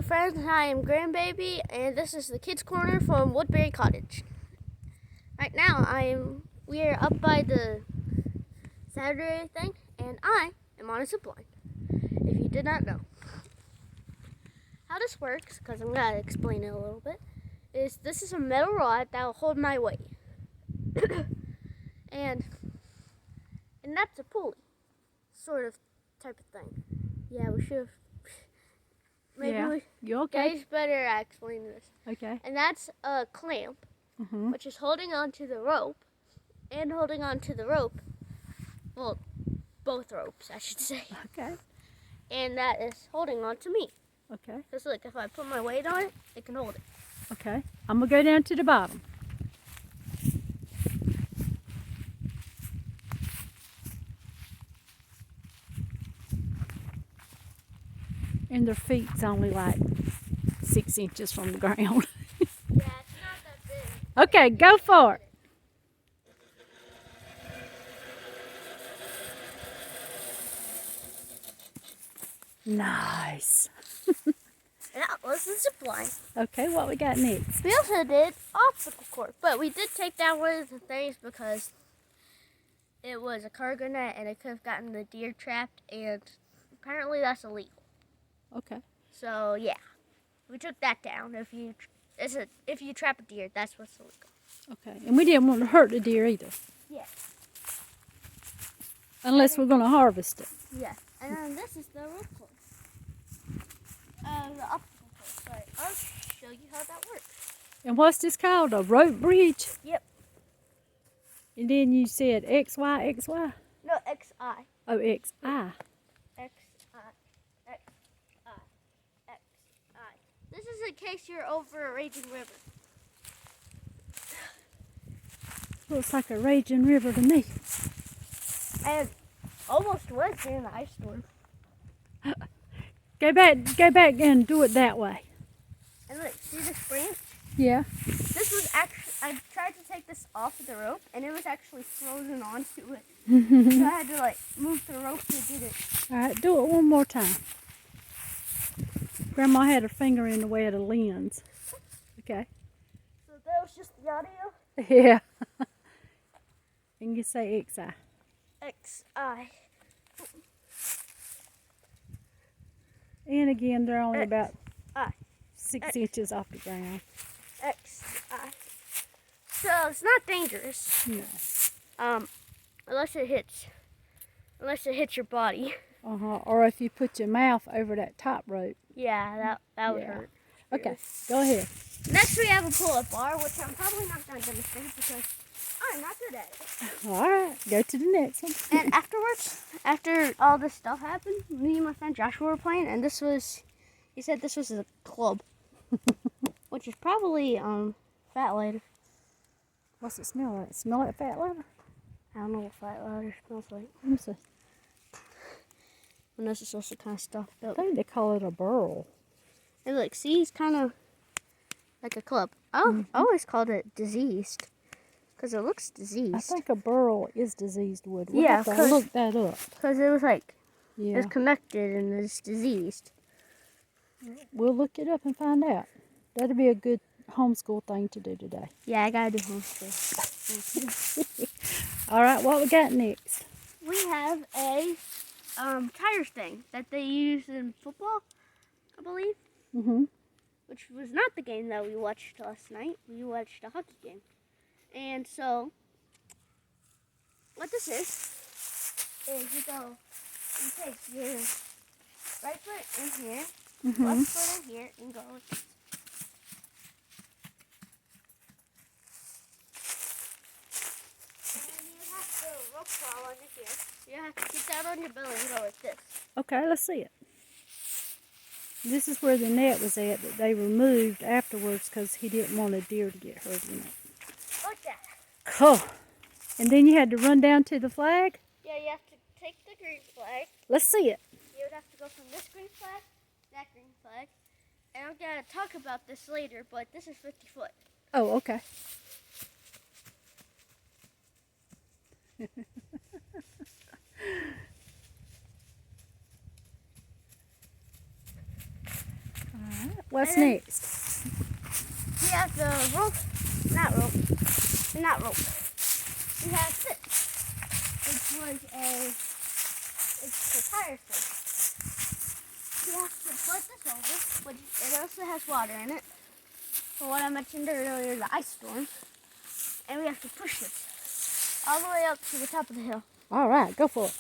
friends. I am Grandbaby, and this is the Kids Corner from Woodbury Cottage. Right now, we are up by the Saturday thing, and I am on a zip line. If you did not know, how this works, because I'm gonna explain it a little bit, is this is a metal rod that will hold my weight, and that's a pulley, sort of type of thing. Yeah, we should have. Maybe you okay? Guys better explain this. Okay. And that's a clamp, which is holding on to the rope, and holding on to the rope. Well, both ropes, I should say. Okay. And that is holding on to me. Okay. Because look, if I put my weight on it, it can hold it. Okay. I'm gonna go down to the bottom. And their feet's only like 6 inches from the ground. Yeah, it's not that big. Okay, go for it. Nice. And that was the zip line. Okay, what we got next? We also did obstacle course, but we did take down one of the things because it was a cargo net and it could have gotten the deer trapped, and apparently that's illegal. Okay. So yeah, we took that down. If you trap a deer, that's what's illegal. Okay, and we didn't want to hurt the deer either. Yeah. Unless we're going to harvest it. Yeah. And then this is the rope course. The obstacle course. Sorry, I'll show you how that works. And what's this called? A rope bridge? Yep. And then you said X, Y, X, Y? No, XI. Oh, X, I. This is in case you're over a raging river. Looks like a raging river to me. And almost was during the ice storm. Go back and do it that way. And look, see this branch? Yeah. This was actually, I tried to take this off of the rope, and it was actually frozen onto it. So I had to like move the rope to get it. All right, do it one more time. Grandma had her finger in the way of the lens. Okay. So that was just the audio? Yeah. And you say XI. XI. And again, they're only about I. 6 inches off the ground. XI. So it's not dangerous. No. Unless it hits your body. Or if you put your mouth over that top rope. Yeah, that would hurt. Okay, go ahead. Next we have a pull-up bar, which I'm probably not going to demonstrate because I'm not good at it. All right, go to the next one. And afterwards, after all this stuff happened, me and my friend Joshua were playing, and he said this was a club, which is probably fat lighter. What's it smell like? Smell like fat lighter? I don't know what fat lighter smells like. Let me see. And this is also kind of stuffed I up. think they call it a burl. And look, see, it's kind of like a club. I always called it diseased because it looks diseased. I think a burl is diseased wood. We'll Yeah, have to look that up. Because it was like, Yeah. it's connected and it's diseased. We'll look it up and find out. That'll be a good homeschool thing to do today. Yeah, I gotta do homeschool. All right, what we got next? We have a tires thing that they use in football, I believe. Which was not the game that we watched last night. We watched a hockey game. And so, what this is you take your right foot in here, left foot in here, and go like this. And you have to rope crawl under here. You have to get down on your belly and go like this. Okay, let's see it. This is where the net was at that they removed afterwards because he didn't want a deer to get hurt in it. Like that. Cool. And then you had to run down to the flag? Yeah, you have to take the green flag. Let's see it. You would have to go from this green flag, that green flag. And I'm going to talk about this later, but this is 50 foot. Oh, okay. All right. What's And then next? we have the not rope. We have this, which was it's the tire thing. We have to put this over, which it also has water in it. For what I mentioned earlier, the ice storm. And we have to push this all the way up to the top of the hill. All right, go for it.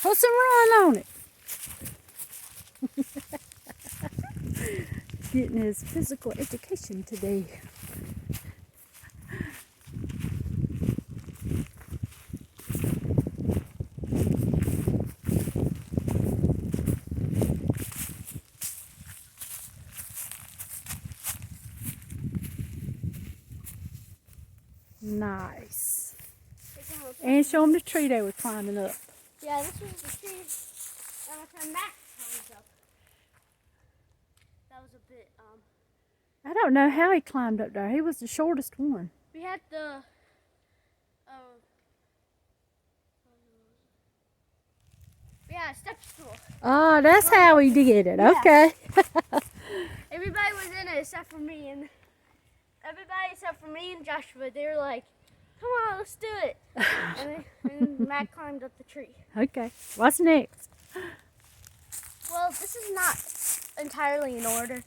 Put some run on it. Getting his physical education today. Nice. And show them the tree they were climbing up. Yeah, this was the tree that my friend Max climbed up. That was a bit, I don't know how he climbed up there. He was the shortest one. we had the, yeah, step stool. Oh, that's how he did it. Yeah. Okay. Everybody was in it except for me, and Joshua, they were like, come on, let's do it. and Matt climbed up the tree. Okay. What's next? Well, this is not entirely in order.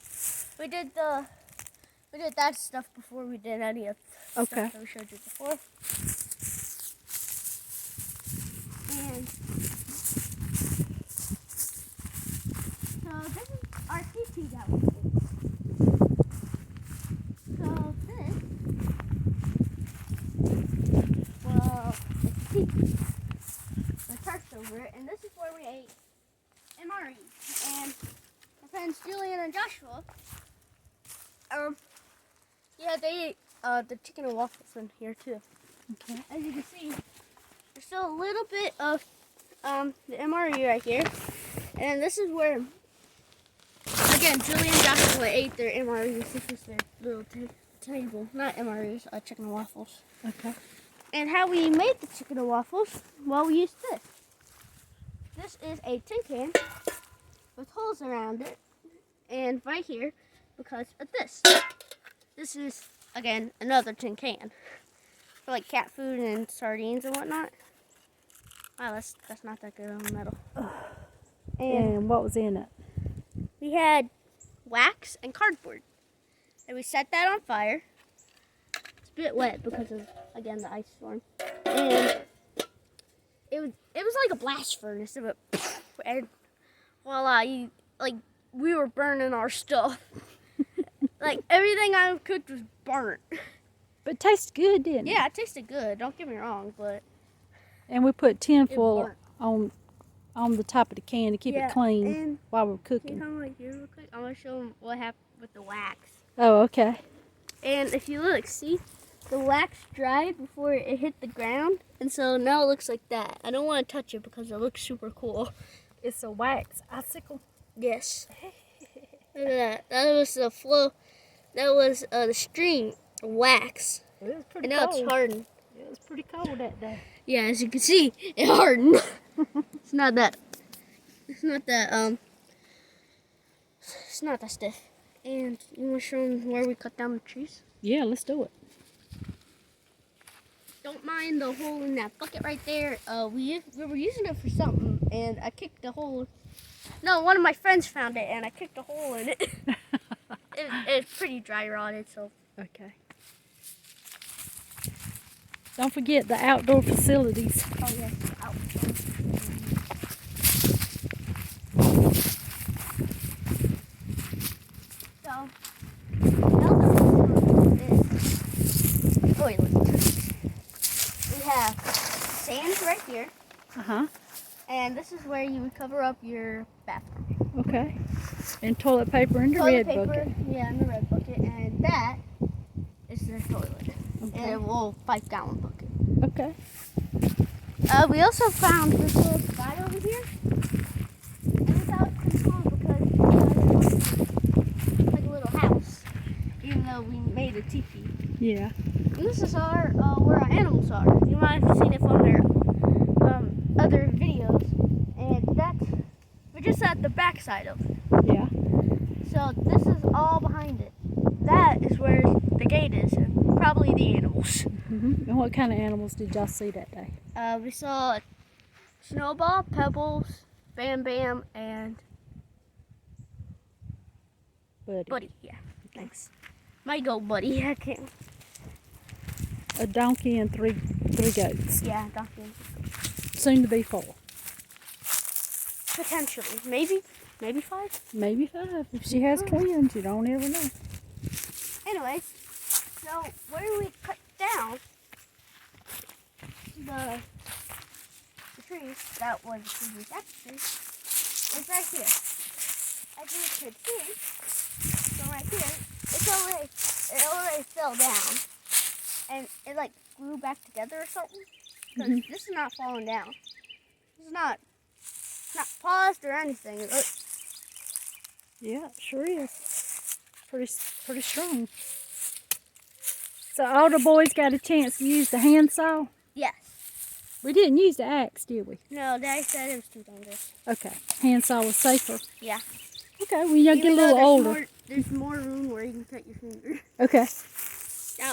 We did that stuff before we did any of the Okay. stuff that we showed you before. And so this is our TT that we did. So this, well, it's TT. The tarp's over it, and this is where we ate MRE. And my friends Julian and Joshua, yeah, they ate the chicken and waffles in here too. Okay. As you can see, there's still a little bit of the MRE right here. And this is where, again, Julian and Joshua ate their MREs. This is their little table, not MREs, chicken and waffles. Okay. And how we made the chicken and waffles, well, we used this. This is a tin can with holes around it, and right here, because of this. This is, again, another tin can for like cat food and sardines and whatnot. Wow, that's not that good on metal. And what was in it? We had wax and cardboard, and we set that on fire. It's a bit wet because of, again, the ice storm, and it was like a blast furnace. And voila, we were burning our stuff. Like everything I cooked was burnt. But it tasted good, didn't it? Yeah, it tasted good. Don't get me wrong, but And we put tin it foil burnt. on the top of the can to keep it clean And while we're can you cooking. come like here real quick? I'm gonna show them what happened with the wax. Oh, okay. And if you look, see, the wax dried before it hit the ground, and so now it looks like that. I don't want to touch it because it looks super cool. It's a wax icicle. Yes. Look at that. That was the flow. That was the stream of wax. It was pretty And now cold. it's hardened. It was pretty cold that day. Yeah, as you can see, it hardened. It's not that stiff. And you want to show them where we cut down the trees? Yeah, let's do it. Don't mind the hole in that bucket right there. We were using it for something, and I kicked the hole. No, one of my friends found it, and I kicked a hole in it. It's pretty dry rotted, so. Okay. Don't forget the outdoor facilities. Oh yes, out. So, is toilet. We have sand right here, Uh-huh. and this is where you would cover up your bathroom. Okay. And toilet paper in the Toilet red paper, bucket. yeah, in the red bucket, and that is the toilet. Okay. And a little 5-gallon bucket. Okay. We also found this little spot over here. And we thought it was pretty cool because it's like a little house, even though we made a teepee. Yeah. And this is our where our animals are. You might have seen it from their other videos, and we're just at the back side of it. So this is all behind it. That is where the gate is, and probably the animals. And what kind of animals did y'all see that day? We saw Snowball, Pebbles, Bam Bam, and Buddy. Yeah, thanks. My goat Buddy. I can't. A donkey and three goats. Yeah, donkey. Soon to be 4. Potentially, maybe 5. Maybe 5. If she has twins, you don't ever know. Anyways, so where we cut down the trees that was the previous apple tree is right here. As you could see, so right here, it already fell down, and it like grew back together or something. Because this is not falling down. This is not paused or anything. Yeah, it sure is. Pretty strong. So all the boys got a chance to use the handsaw? Yes. We didn't use the axe, did we? No, Daddy said it was too dangerous. Okay. Handsaw was safer. Yeah. Okay, when you get a little older. There's more room where you can cut your finger. Okay. Now,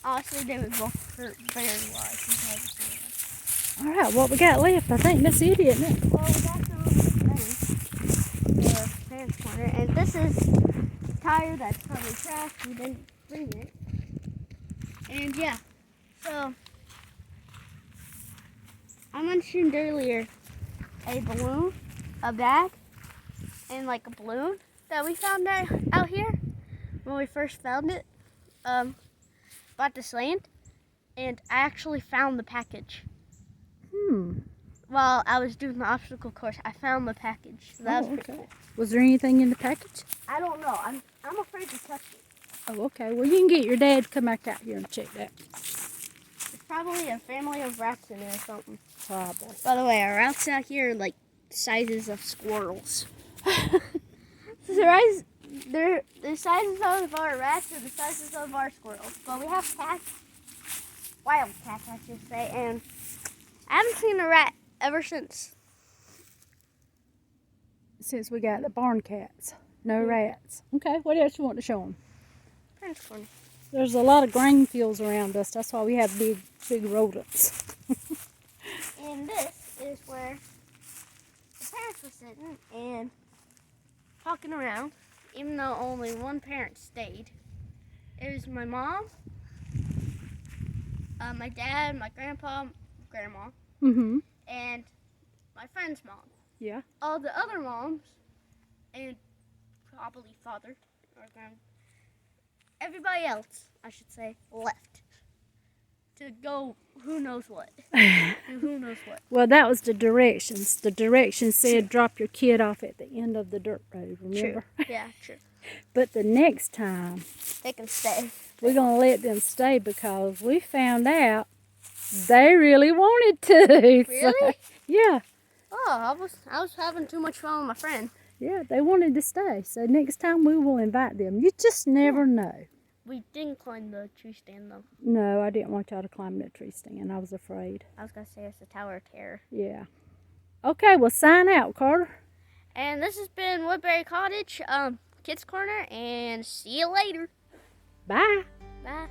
honestly, they would both hurt very wise. All right, what we got left? I think that's it, isn't it? Well, we got some things. The parents' corner. And this is a tire that's probably trash. We didn't bring it. And yeah, so I mentioned earlier a balloon, a bag, and like a balloon that we found out here when we first found it. Bought this land, and I actually found the package. While I was doing the obstacle course, I found the package. So that was pretty cool. Was there anything in the package? I don't know. I'm afraid to touch it. Oh, okay. Well, you can get your dad to come back out here and check that. There's probably a family of rats in there or something. Probably. By the way, our rats out here are like sizes of squirrels. They're the sizes of our rats are the sizes of our squirrels. But we have cats, wild cats, I should say, and I haven't seen a rat ever since. Since we got the barn cats. No rats. Okay, what else you want to show them? Parents' corner. There's a lot of grain fields around us. That's why we have big rodents. And this is where the parents were sitting and talking around, even though only one parent stayed. It was my mom, my dad, my grandpa, grandma, and my friend's mom. Yeah. All the other moms, and probably father or grandma, everybody else, I should say, left to go who knows what. Who knows what. Well, that was the directions. The directions said drop your kid off at the end of the dirt road, remember? True. Yeah, true. But the next time, They can stay. we're going to let them stay because we found out they really wanted to. Really? So, yeah. Oh, I was having too much fun with my friend. Yeah, they wanted to stay. So next time we will invite them. You just never know. We didn't climb the tree stand though. No, I didn't want y'all to climb that tree stand. I was afraid. I was gonna say it's the Tower of Terror. Yeah. Okay, well, sign out, Carter. And this has been Woodbury Cottage, Kids Corner, and see you later. Bye. Bye.